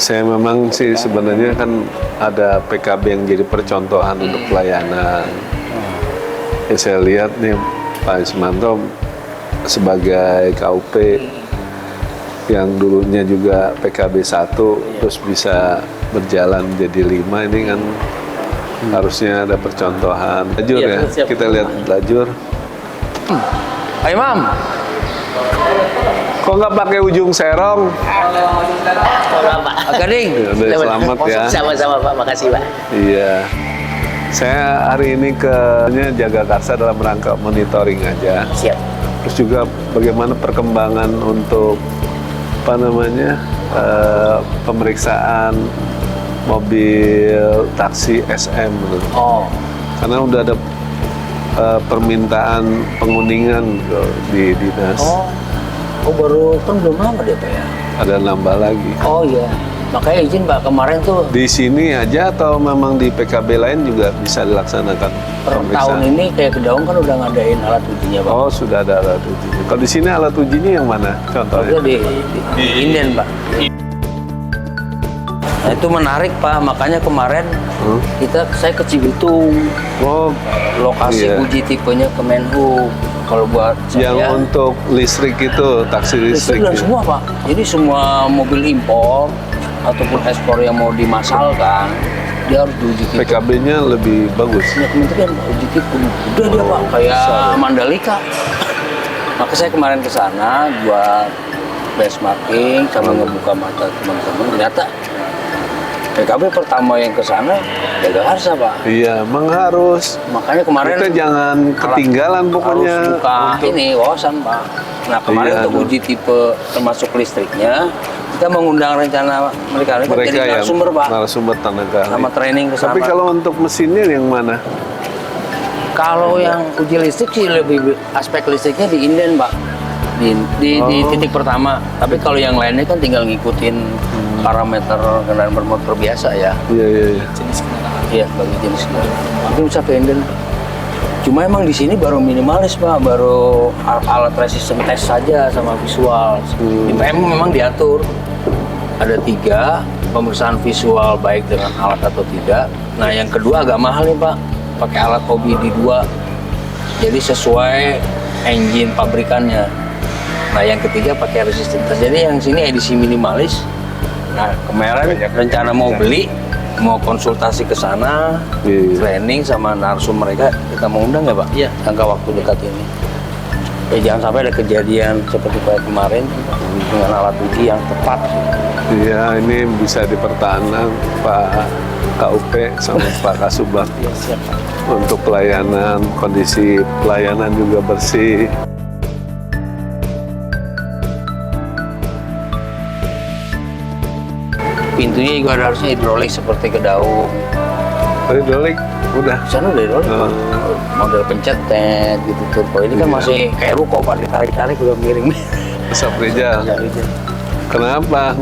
Saya memang sih sebenarnya kan ada PKB yang jadi percontohan untuk pelayanan. Ya, saya lihat nih Pak Ismanto sebagai KUP yang dulunya juga PKB 1 terus bisa berjalan jadi 5, ini kan harusnya ada percontohan. Lajur ya, kita lihat lajur. Pak Imam, kok nggak pakai ujung serong? Pak Gading. Ya, selamat ya. Sama-sama Pak, makasih Pak. Iya. Saya hari ini ke Jagakarsa dalam rangka monitoring aja. Siap. Terus juga bagaimana perkembangan untuk apa namanya pemeriksaan mobil taksi SM. Oh. Karena udah ada permintaan penguningan di dinas. Oh baru kan belum lama deh Pak ya? Ada nambah lagi. Oh iya. Makanya izin Pak kemarin tuh Di sini aja atau memang di PKB lain juga bisa dilaksanakan per tahun ini kayak Kedaung kan udah ngadain alat ujinya Pak. Oh, sudah ada alat ujinya. Kalau di sini alat ujinya yang mana? Contohnya? Itu di Inden Pak. Nah itu menarik Pak, makanya kemarin saya ke Cibitung. Oh, Lokasi iya. uji tipenya Kemenhub. Kalau buat Yang saya, untuk listrik itu, taksi listrik. dan semua Pak. Jadi semua mobil impor ataupun ekspor yang mau dimasalkan, dia harus diuji tipe. PKB-nya lebih bagus. Ya kementerian uji tipe. Udah dia Pak, kayak Mandalika. Maka saya kemarin ke sana buat benchmarking sama ngebuka mata teman-teman. Ternyata PKB pertama yang ke sana Jagakarsa Pak. Iya, emang harus. Makanya kemarin Kita jangan ketinggalan pokoknya. harus buka untuk- ini wawasan Pak. Nah kemarin Iya, untuk uji tipe termasuk listriknya kita mengundang rencana mereka mereka jadi yang narasumber Pak narasumber tenaga ahli. sama training ke sana. Tapi kalau untuk mesinnya yang mana? Kalau yang uji listrik sih lebih aspek listriknya di Inden Pak di titik pertama. Tapi kalau yang lainnya kan tinggal ngikutin parameter kendaraan bermotor biasa ya. Iya, iya, iya. Iya bagi jenis kendaraan. Itu bisa ke Inden. Cuma emang di sini baru minimalis Pak, baru alat resisten tes saja sama visual. Di PM memang diatur ada 3 pemeriksaan visual baik dengan alat atau tidak. Nah yang kedua agak mahal nih Pak, pakai alat hobi di 2. Jadi sesuai engine pabrikannya. Nah yang ketiga pakai resisten tes. Jadi yang sini edisi minimalis. Nah kemarin rencana mau beli, mau konsultasi ke sana, Iya. training sama narsum mereka, kita mau undang nggak Pak? Iya. Jangka waktu dekat ini. Ya jangan sampai ada kejadian seperti kayak kemarin dengan alat uji yang tepat. Iya, ini bisa dipertahankan Pak KUP sama Pak Kasubag. Ya, siap Pak. Untuk pelayanan, kondisi pelayanan juga bersih. Pintunya juga ada harusnya hidrolik seperti Kedaung. Hidrolik udah. Di sana udah hidrolik. Oh. Model pencet tet gitu turbo. Ini kan Iya. masih kayak ruko Pak, ditarik-tarik udah miring. Saprijal. Kenapa?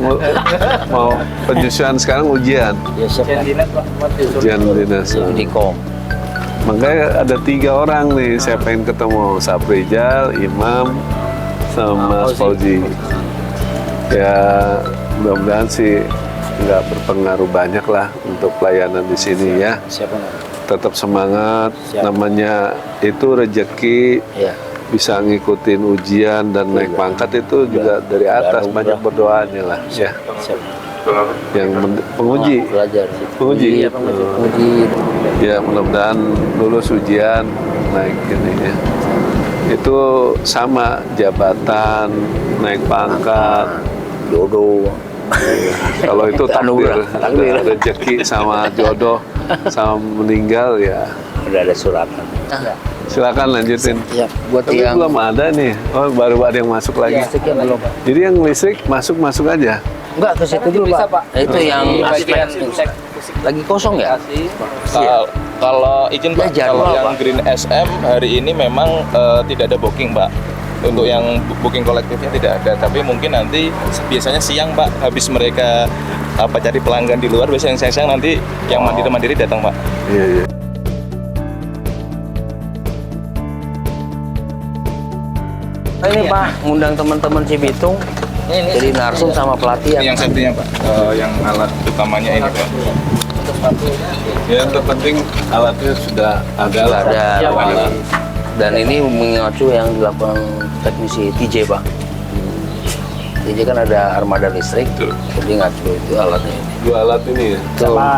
Mau penyusuan sekarang ujian? Ya siap Pak. Ujian dinas. Diko. Makanya ada 3 orang nih, saya pengen ketemu Saprijal, Imam, sama Mas Fauzi. Ya mudah-mudahan sih nggak berpengaruh banyak lah untuk pelayanan di sini ya. Siapa Pak? Tetap semangat, Siap. namanya itu rezeki. Ya. Bisa ngikutin ujian dan naik pangkat itu juga dari atas, Udah, banyak berdoanya lah ya. Siap. Yang penguji, Belajar. penguji. Iya, penguji. Ya mudah-mudahan lulus ujian naik ini ya. Itu sama jabatan, naik pangkat, Jodoh. kalau itu takdir, Takdir. rezeki sama jodoh sama meninggal ya. Udah ada suratan. Silakan lanjutin. Ya, buat Tapi yang belum ada nih. Oh, baru ada yang masuk lagi. listriknya belum. Jadi yang listrik masuk aja. Enggak ke situ dulu Pak. Itu yang aspek lagi kosong ya? Kalau izin Pak, Ya, jadwal, kalau yang Pak. Green SM hari ini memang tidak ada booking Pak. Untuk yang booking kolektifnya tidak ada, tapi mungkin nanti biasanya siang Pak, habis mereka cari pelanggan di luar, biasanya siang-siang nanti yang mandiri-mandiri datang Pak. Iya, iya. Ini Pak, ngundang teman-teman Cibitung Jadi narsum sama pelatihan. Ini yang safety-nya Pak, yang alat utamanya ini Pak. Ya, yang terpenting alatnya sudah ada lah. Ada. Dan ini mengacu yang dilakukan teknisi TJ, Pak. TJ kan ada armada listrik, Betul. jadi ngacu itu alatnya ini. Dua alat ini ya. Sama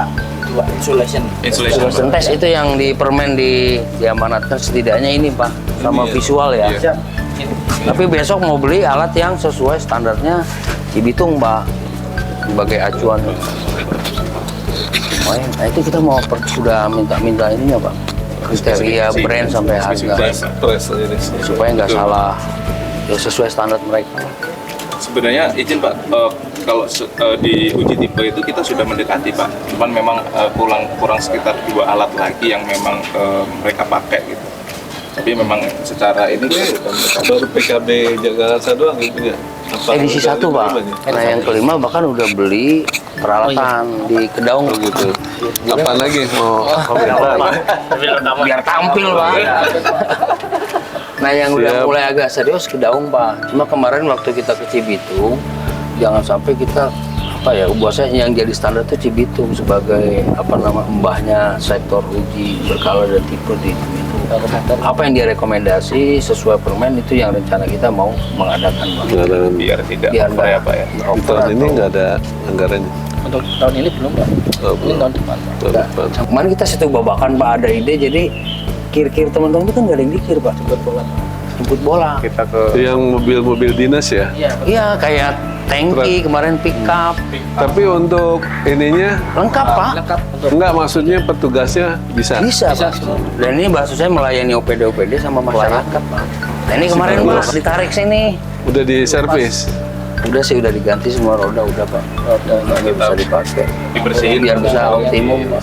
Insulation insulation test itu yang di permen diamanatkan setidaknya ini, Pak, sama Ini ya. visual ya. Iya. Tapi besok mau beli alat yang sesuai standarnya Cibitung, Pak, sebagai acuan. Nah itu kita mau sudah minta ininya, Pak, kriteria brand sampai harga Press ini. supaya nggak salah, ya sesuai standar mereka. Sebenarnya izin Pak, kalau di uji tipe itu kita sudah mendekati Pak, cuman memang kurang sekitar 2 alat lagi yang memang mereka pakai gitu. Tapi memang secara ini kita sudah mendekati. Baru PKB Jakarta doang yang punya. Apa Edisi udah 1, Pak. lima nih? Nah yang kelima bahkan udah beli peralatan di Kedaung. Oh gitu. Apa lagi mau komentar? Biar tampil, Pak. Nah yang udah Siap. mulai agak serius Kedaung, Pak. Cuma kemarin waktu kita ke Cibitung, jangan sampai kita bahwasanya yang jadi standar itu Cibitung sebagai mbahnya sektor uji berkala dan tipe di Cibitung. Apa yang direkomendasi sesuai permen itu yang rencana kita mau mengadakan, Pak. Biar tidak Biar over ya Pak ya. Di over tahun ini atau- nggak ada anggarannya. Untuk tahun ini belum, Pak. Oh, Ini tahun depan. Tahun depan. Kemarin kita situ babakan, Pak, ada ide jadi kir-kir teman-teman itu kan nggak ada yang dikir, Pak. Jemput bola. Kita ke Yang mobil-mobil dinas ya. Iya, kayak tangki kemarin pick up. Tapi untuk ininya Lengkap, Pak. Lengkap untuk enggak, maksudnya petugasnya bisa. Bisa, Pak. Dan ini bahasa saya melayani OPD sama masyarakat, Pak. Nah ini kemarin, Pak, ditarik sini. Udah di servis. Udah sih, udah diganti semua roda, udah, Pak. Roda nggak bisa dipakai. dibersihin Biar bisa optimum, Pak.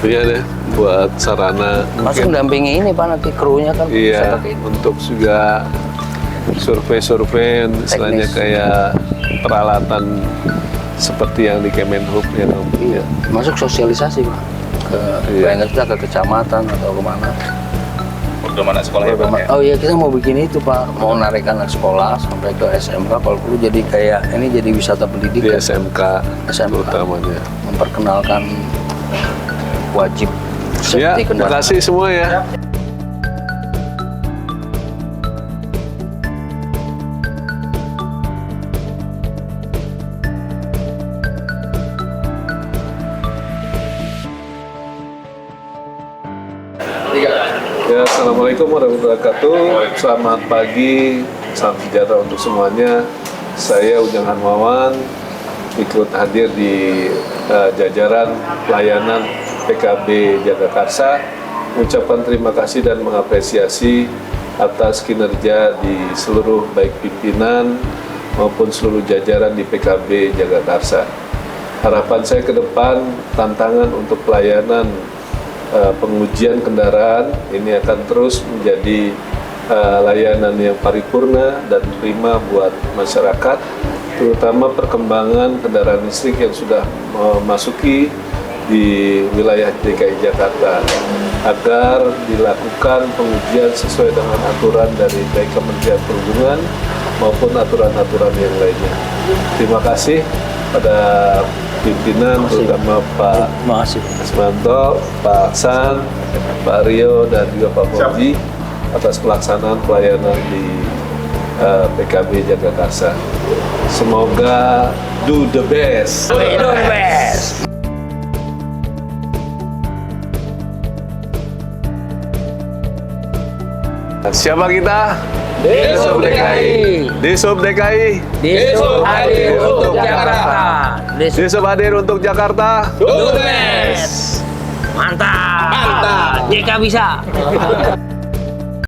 Iya deh, buat sarana Langsung dampingi ini, Pak, nanti krunya kan bisa iya, pakai itu. untuk juga survei-survei istilahnya Teknis. kayak peralatan seperti yang di Kemenhub ya. Iya. Masuk sosialisasi, Pak. Iya. Kita ke kecamatan atau kemana. udah mana sekolah ya Pak ya. Oh iya, kita mau bikin itu, Pak. Mau narik anak sekolah sampai ke SMK, kalau perlu jadi kayak ini jadi wisata Di pendidikan. SMK, SMK. utamanya. Memperkenalkan wajib Ya, safety terima kendaraan. kasih semua ya. Ya, Assalamualaikum warahmatullahi wabarakatuh. Selamat pagi, salam sejahtera untuk semuanya. Saya Ujang Harmawan, ikut hadir di jajaran pelayanan PKB Jagakarsa. Mengucapkan terima kasih dan mengapresiasi atas kinerja di seluruh baik pimpinan maupun seluruh jajaran di PKB Jagakarsa. Harapan saya ke depan, tantangan untuk pelayanan pengujian kendaraan ini akan terus menjadi layanan yang paripurna dan prima buat masyarakat, terutama perkembangan kendaraan listrik yang sudah memasuki di wilayah DKI Jakarta, agar dilakukan pengujian sesuai dengan aturan dari baik Kementerian Perhubungan maupun aturan-aturan yang lainnya. Terima kasih pada pimpinan, terutama Pak Terima kasih. Asmanto, Pak San, Pak Rio, dan juga Pak Boji atas pelaksanaan pelayanan di PKB Jagakarsa. Semoga do the best. Do the best. Siapa kita? Disub DKI. Disub DKI. Disub hadir untuk Jakarta. Disub hadir untuk Jakarta. Do the best. Mantap. JK bisa.